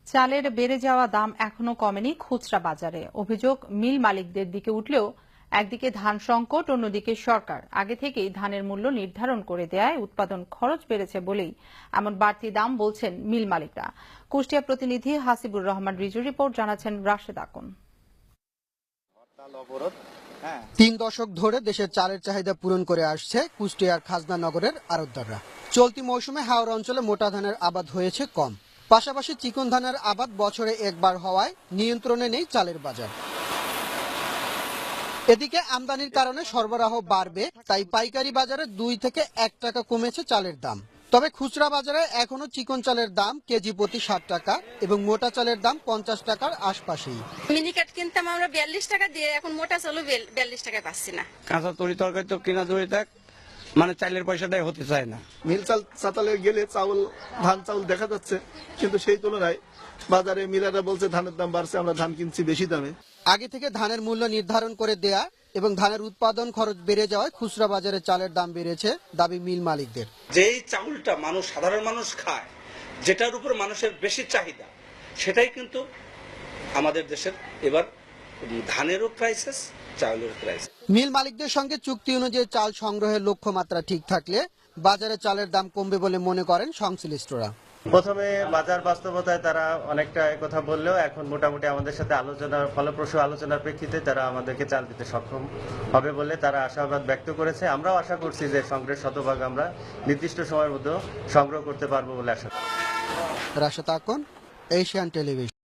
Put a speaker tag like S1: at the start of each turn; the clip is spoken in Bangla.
S1: চালের বেড়ে যাওয়া দাম এখনো কমেনি খুচরা বাজারে। অভিযোগ মিল মালিকদের দিকে উঠলেও একদিকে ধান সংকট, অন্যদিকে সরকার আগে থেকেই ধানের মূল্য নির্ধারণ করে দেয়ায় উৎপাদন খরচ বেড়েছে বলেই এমন বাড়তি দাম বলছেন মিল মালিকরা। কুষ্টিয়া প্রতিনিধি হাসিবুর রহমান রিজুর রিপোর্ট, জানাচ্ছেন রাশেদ আকন।
S2: ৩ দশক ধরে দেশের চালের চাহিদা পূরণ করে আসছে কুষ্টিয়ার খাজনা নগরের আড়তদাররা। চলতি মৌসুমে হাওড় অঞ্চলে মোটা ধানের আবাদ হয়েছে কম, পাশাপাশি চিকন ধানের আবাদ বছরে একবার হওয়ায় নিয়ন্ত্রণে নেই চালের বাজার। এদিকে আমদানির কারণে সরবরাহ বাড়বে, তাই পাইকারি বাজারে 2 থেকে 1 টাকা কমেছে চালের দাম। তবে খুচরা বাজারে এখনো চিকন চালের দাম কেজি প্রতি 60 টাকা এবং মোটা চালের দাম 50 টাকার আশপাশেই।
S3: মিনিকেট কিনতাম আমরা 42 টাকা দিয়ে, এখন মোটা চালও 42 টাকায় পাচ্ছি না।
S4: কাঁচা তরি তরকারি তো কিনা দড়ি থাক, মানে চালের পয়সাটাই হতে চায় না।
S5: মিল চাতালে গেলে ধান চাউল দেখা যাচ্ছে, কিন্তু সেই তুলনায় বাজারে মিলাররা বলছে ধানের দাম বাড়ছে, আমরা ধান কিনছি বেশি দামে।
S2: আগে থেকে ধানের মূল্য নির্ধারণ করে দেয়া এবং ধানের উৎপাদন খরচ বেড়ে যাওয়ায় খুচরা বাজারে চালের দাম বেড়েছে, দাবি মিল মালিকদের।
S6: যেই চাউলটা সাধারণ মানুষ খায়, যেটার উপর মানুষের বেশি চাহিদা, সেটাই কিন্তু আমাদের দেশের এবার ধানেরও ক্রাইসিস, চাউলের ক্রাইসিস।
S2: মিল মালিকদের সঙ্গে চুক্তি অনুযায়ী চাল সংগ্রহের লক্ষ্যমাত্রা ঠিক থাকলে বাজারে চালের দাম কমবে বলে মনে করেন সংশ্লিষ্টরা।
S7: প্রথমে বাজার বাস্তবতায় তারা অনেকটা কথা বললেও এখন মোটামুটি আমাদের সাথে ফলপ্রসূ আলোচনার প্রেক্ষিতে তারা আমাদেরকে চাল দিতে সক্ষম হবে বলে তারা আশাবাদ ব্যক্ত করেছে। আমরাও আশা করছি যে সংগ্রহের শতভাগ আমরা নির্দিষ্ট সময়ের মধ্যে সংগ্রহ করতে পারবো বলে আশা করি।
S2: Rashed Akon, Asian television.